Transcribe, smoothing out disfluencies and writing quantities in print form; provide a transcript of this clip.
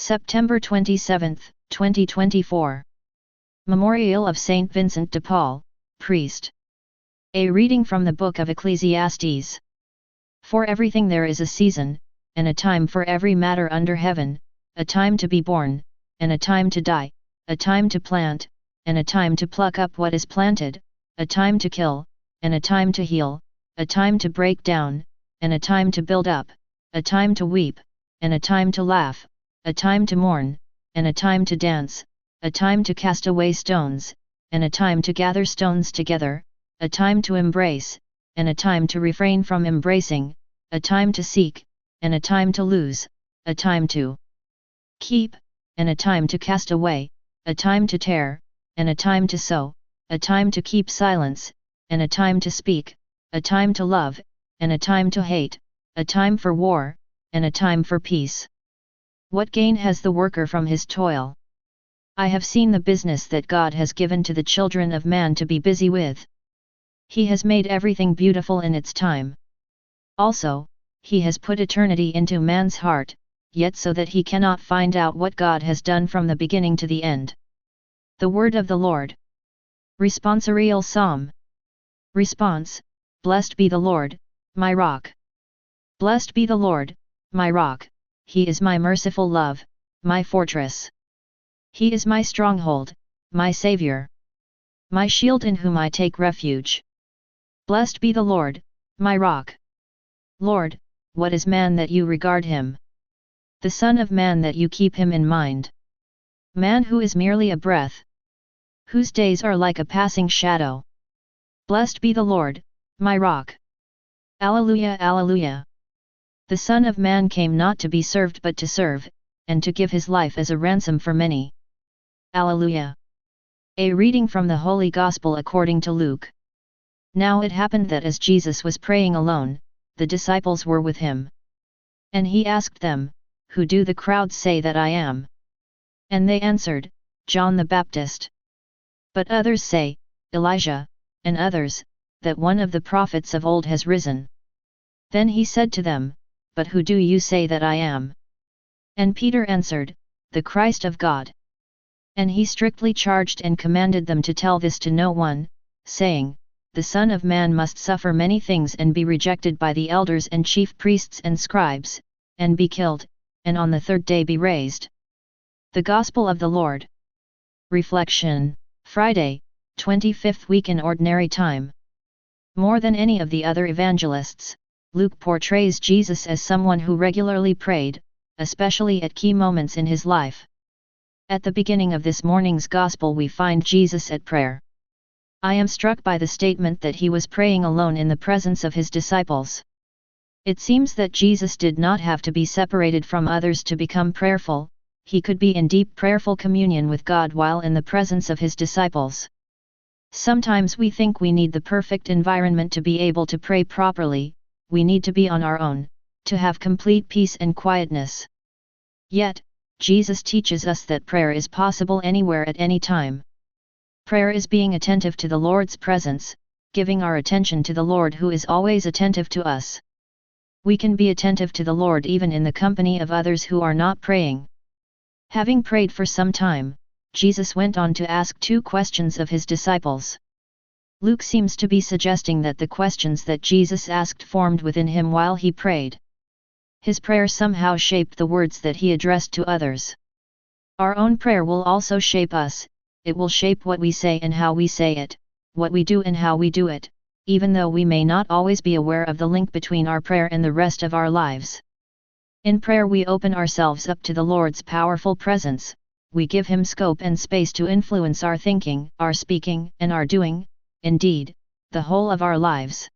September 27, 2024. Memorial of Saint Vincent de Paul, Priest. A reading from the Book of Ecclesiastes. For everything there is a season, and a time for every matter under heaven, a time to be born, and a time to die, a time to plant, and a time to pluck up what is planted, a time to kill, and a time to heal, a time to break down, and a time to build up, a time to weep, and a time to laugh, a time to mourn, and a time to dance, a time to cast away stones, and a time to gather stones together, a time to embrace, and a time to refrain from embracing, a time to seek, and a time to lose, a time to keep, and a time to cast away, a time to tear, and a time to sow, a time to keep silence, and a time to speak, a time to love, and a time to hate, a time for war, and a time for peace. What gain has the worker from his toil? I have seen the business that God has given to the children of man to be busy with. He has made everything beautiful in its time. Also, He has put eternity into man's heart, yet so that he cannot find out what God has done from the beginning to the end. The Word of the Lord. Responsorial Psalm. Response: Blessed be the Lord, my rock. Blessed be the Lord, my rock. He is my merciful love, my fortress. He is my stronghold, my Saviour. My shield in whom I take refuge. Blessed be the Lord, my rock. Lord, what is man that you regard him? The Son of Man that you keep him in mind? Man who is merely a breath, whose days are like a passing shadow. Blessed be the Lord, my rock. Alleluia, alleluia. The Son of Man came not to be served but to serve, and to give his life as a ransom for many. Alleluia. A reading from the Holy Gospel according to Luke. Now it happened that as Jesus was praying alone, the disciples were with him. And he asked them, Who do the crowds say that I am? And they answered, John the Baptist. But others say, Elijah, and others, that one of the prophets of old has risen. Then he said to them, But who do you say that I am? And Peter answered, The Christ of God. And he strictly charged and commanded them to tell this to no one, saying, The Son of Man must suffer many things and be rejected by the elders and chief priests and scribes, and be killed, and on the third day be raised. The Gospel of the Lord. Reflection. Friday, 25th week in Ordinary Time. More than any of the other evangelists, Luke portrays Jesus as someone who regularly prayed, especially at key moments in his life. At the beginning of this morning's Gospel we find Jesus at prayer. I am struck by the statement that he was praying alone in the presence of his disciples. It seems that Jesus did not have to be separated from others to become prayerful, he could be in deep prayerful communion with God while in the presence of his disciples. Sometimes we think we need the perfect environment to be able to pray properly, we need to be on our own, to have complete peace and quietness. Yet, Jesus teaches us that prayer is possible anywhere at any time. Prayer is being attentive to the Lord's presence, giving our attention to the Lord who is always attentive to us. We can be attentive to the Lord even in the company of others who are not praying. Having prayed for some time, Jesus went on to ask 2 questions of his disciples. Luke seems to be suggesting that the questions that Jesus asked formed within him while he prayed. His prayer somehow shaped the words that he addressed to others. Our own prayer will also shape us, it will shape what we say and how we say it, what we do and how we do it, even though we may not always be aware of the link between our prayer and the rest of our lives. In prayer we open ourselves up to the Lord's powerful presence, we give him scope and space to influence our thinking, our speaking, and our doing, indeed, the whole of our lives.